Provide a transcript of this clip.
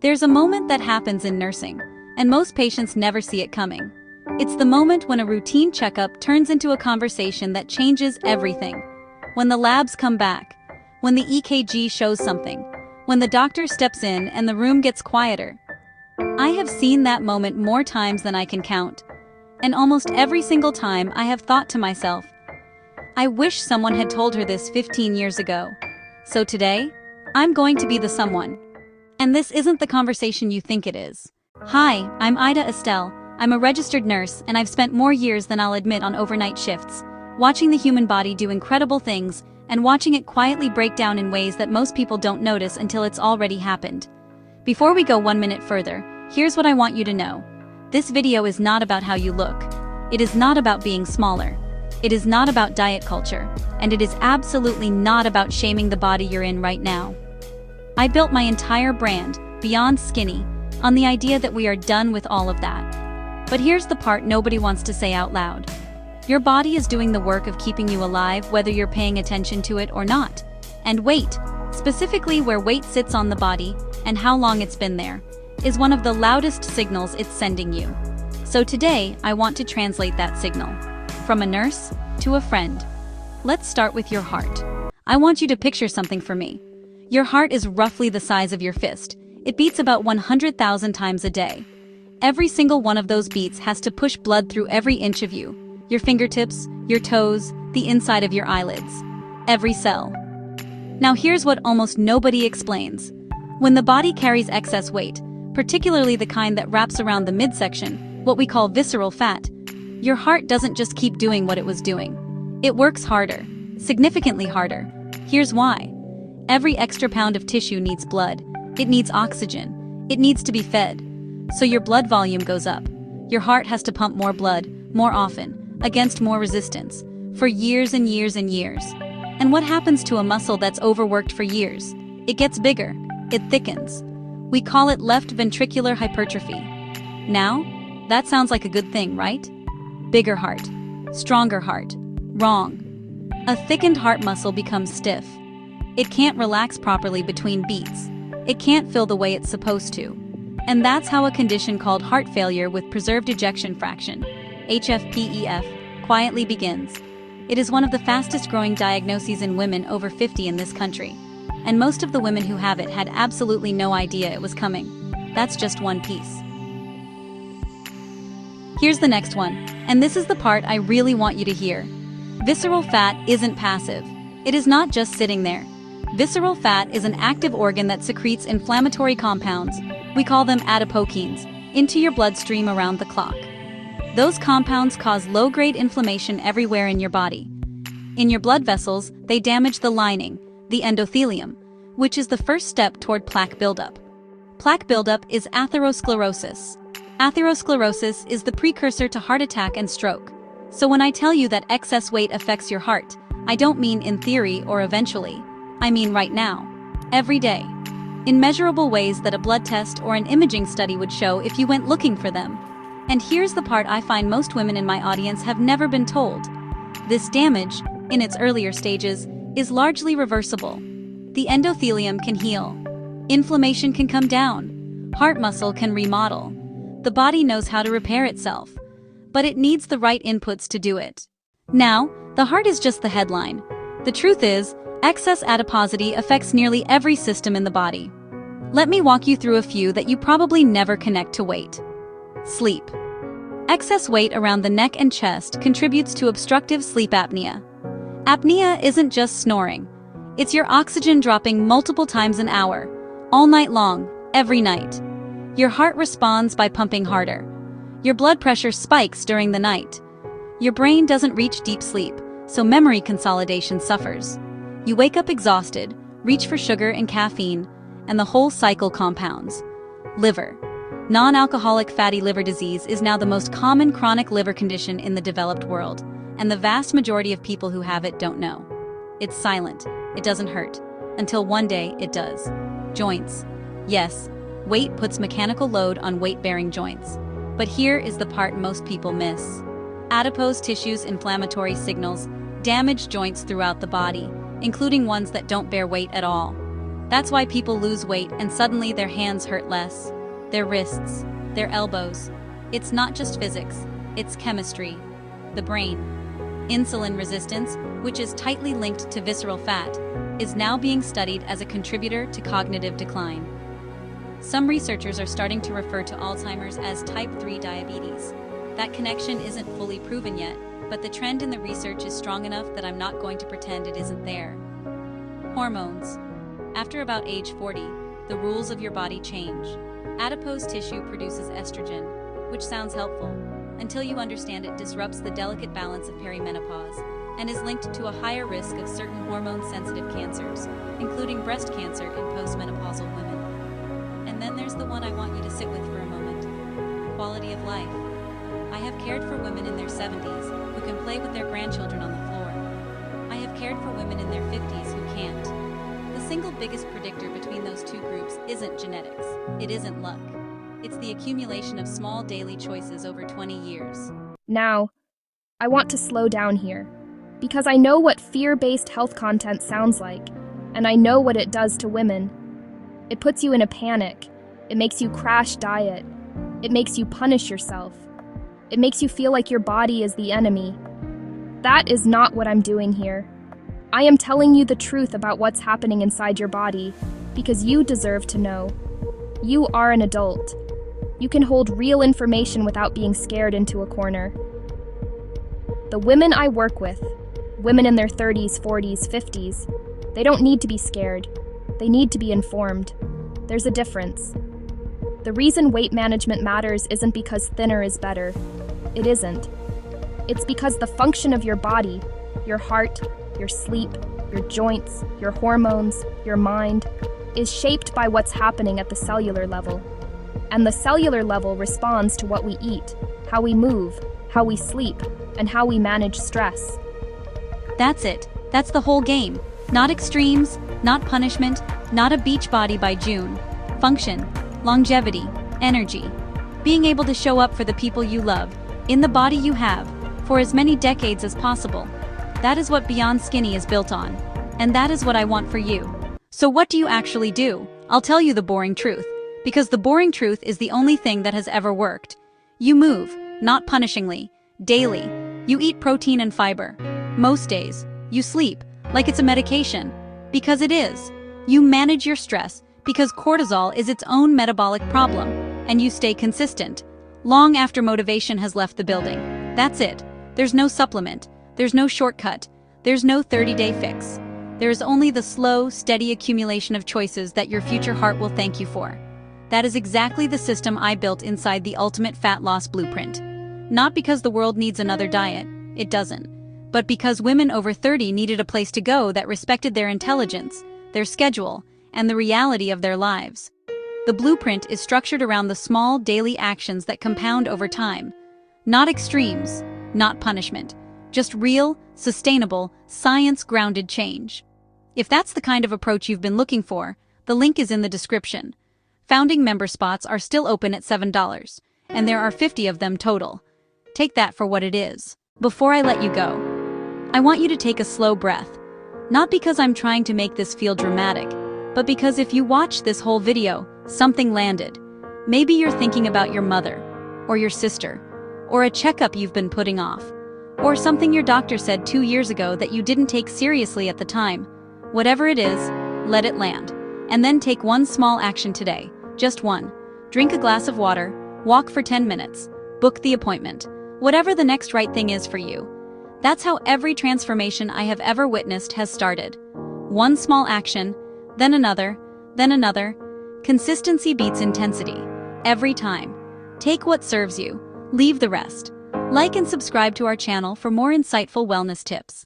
There's a moment that happens in nursing, and most patients never see it coming. It's the moment when a routine checkup turns into a conversation that changes everything. When the labs come back, when the EKG shows something, when the doctor steps in and the room gets quieter. I have seen that moment more times than I can count. And almost every single time I have thought to myself, I wish someone had told her this 15 years ago. So today, I'm going to be the someone. And this isn't the conversation you think it is. Hi, I'm Ida Estelle. I'm a registered nurse, and I've spent more years than I'll admit on overnight shifts, watching the human body do incredible things and watching it quietly break down in ways that most people don't notice until it's already happened. Before we go 1 minute further, here's what I want you to know. This video is not about how you look. It is not about being smaller. It is not about diet culture, and it is absolutely not about shaming the body you're in right now. I built my entire brand, Beyond Skinny, on the idea that we are done with all of that. But here's the part nobody wants to say out loud. Your body is doing the work of keeping you alive whether you're paying attention to it or not. And weight, specifically where weight sits on the body and how long it's been there, is one of the loudest signals it's sending you. So today, I want to translate that signal. From a nurse to a friend. Let's start with your heart. I want you to picture something for me. Your heart is roughly the size of your fist. It beats about 100,000 times a day. Every single one of those beats has to push blood through every inch of you. Your fingertips, your toes, the inside of your eyelids. Every cell. Now here's what almost nobody explains. When the body carries excess weight, particularly the kind that wraps around the midsection, what we call visceral fat, your heart doesn't just keep doing what it was doing. It works harder, significantly harder. Here's why. Every extra pound of tissue needs blood. It needs oxygen. It needs to be fed. So your blood volume goes up. Your heart has to pump more blood, more often, against more resistance, for years and years and years. And what happens to a muscle that's overworked for years? It gets bigger. It thickens. We call it left ventricular hypertrophy. Now, that sounds like a good thing, right? Bigger heart. Stronger heart. Wrong. A thickened heart muscle becomes stiff. It can't relax properly between beats. It can't fill the way it's supposed to. And that's how a condition called heart failure with preserved ejection fraction, HFpEF, quietly begins. It is one of the fastest growing diagnoses in women over 50 in this country. And most of the women who have it had absolutely no idea it was coming. That's just one piece. Here's the next one, and this is the part I really want you to hear. Visceral fat isn't passive. It is not just sitting there. Visceral fat is an active organ that secretes inflammatory compounds, we call them adipokines, into your bloodstream around the clock. Those compounds cause low-grade inflammation everywhere in your body. In your blood vessels, they damage the lining, the endothelium, which is the first step toward plaque buildup. Plaque buildup is atherosclerosis. Atherosclerosis is the precursor to heart attack and stroke. So when I tell you that excess weight affects your heart, I don't mean in theory or eventually. I mean right now. Every day. In measurable ways that a blood test or an imaging study would show if you went looking for them. And here's the part I find most women in my audience have never been told. This damage, in its earlier stages, is largely reversible. The endothelium can heal. Inflammation can come down. Heart muscle can remodel. The body knows how to repair itself. But it needs the right inputs to do it. Now, the heart is just the headline. The truth is, excess adiposity affects nearly every system in the body. Let me walk you through a few that you probably never connect to weight. Sleep. Excess weight around the neck and chest contributes to obstructive sleep apnea. Apnea isn't just snoring. It's your oxygen dropping multiple times an hour, all night long, every night. Your heart responds by pumping harder. Your blood pressure spikes during the night. Your brain doesn't reach deep sleep, so memory consolidation suffers. You wake up exhausted, reach for sugar and caffeine, and the whole cycle compounds. Liver. Non-alcoholic fatty liver disease is now the most common chronic liver condition in the developed world, and the vast majority of people who have it don't know. It's silent. It doesn't hurt. Until one day it does. Joints. Yes, weight puts mechanical load on weight-bearing joints. But here is the part most people miss. Adipose tissue's inflammatory signals damage joints throughout the body, including ones that don't bear weight at all. That's why people lose weight and suddenly their hands hurt less, their wrists, their elbows. It's not just physics, it's chemistry, the brain. Insulin resistance, which is tightly linked to visceral fat, is now being studied as a contributor to cognitive decline. Some researchers are starting to refer to Alzheimer's as type 3 diabetes. That connection isn't fully proven yet, but the trend in the research is strong enough that I'm not going to pretend it isn't there. Hormones. After about age 40, the rules of your body change. Adipose tissue produces estrogen, which sounds helpful, until you understand it disrupts the delicate balance of perimenopause and is linked to a higher risk of certain hormone-sensitive cancers, including breast cancer in postmenopausal women. And then there's the one I want you to sit with for a moment: quality of life. I have cared for women in their 70s who can play with their grandchildren on the floor. I have cared for women in their 50s who can't. The single biggest predictor between those two groups isn't genetics, it isn't luck. It's the accumulation of small daily choices over 20 years. Now, I want to slow down here, because I know what fear-based health content sounds like, and I know what it does to women. It puts you in a panic. It makes you crash diet. It makes you punish yourself. It makes you feel like your body is the enemy. That is not what I'm doing here. I am telling you the truth about what's happening inside your body, because you deserve to know. You are an adult. You can hold real information without being scared into a corner. The women I work with, women in their 30s, 40s, 50s, they don't need to be scared. They need to be informed. There's a difference. The reason weight management matters isn't because thinner is better. It isn't. It's because the function of your body, your heart, your sleep, your joints, your hormones, your mind, is shaped by what's happening at the cellular level. And the cellular level responds to what we eat, how we move, how we sleep, and how we manage stress. That's it. That's the whole game. Not extremes, not punishment, not a beach body by June. Function, longevity, energy. Being able to show up for the people you love, in the body you have, for as many decades as possible. That is what Beyond Skinny is built on. And that is what I want for you. So what do you actually do? I'll tell you the boring truth. Because the boring truth is the only thing that has ever worked. You move, not punishingly, daily. You eat protein and fiber. Most days. You sleep, like it's a medication. Because it is. You manage your stress, because cortisol is its own metabolic problem. And you stay consistent. Long after motivation has left the building. That's it. There's no supplement. There's no shortcut. There's no 30-day fix. There is only the slow, steady accumulation of choices that your future heart will thank you for. That is exactly the system I built inside the ultimate fat loss blueprint. Not because the world needs another diet, it doesn't. But because women over 30 needed a place to go that respected their intelligence, their schedule, and the reality of their lives. The blueprint is structured around the small daily actions that compound over time. Not extremes, not punishment. Just real, sustainable, science-grounded change. If that's the kind of approach you've been looking for, the link is in the description. Founding member spots are still open at $7, and there are 50 of them total. Take that for what it is. Before I let you go, I want you to take a slow breath. Not because I'm trying to make this feel dramatic, but because if you watch this whole video, something landed. Maybe you're thinking about your mother, or your sister, or a checkup you've been putting off, or something your doctor said 2 years ago that you didn't take seriously at the time. Whatever it is, let it land. And then take one small action today. Just one. Drink a glass of water, walk for 10 minutes, book the appointment. Whatever the next right thing is for you. That's how every transformation I have ever witnessed has started. One small action, then another, then another. Consistency beats intensity. Every time. Take what serves you. Leave the rest. Like and subscribe to our channel for more insightful wellness tips.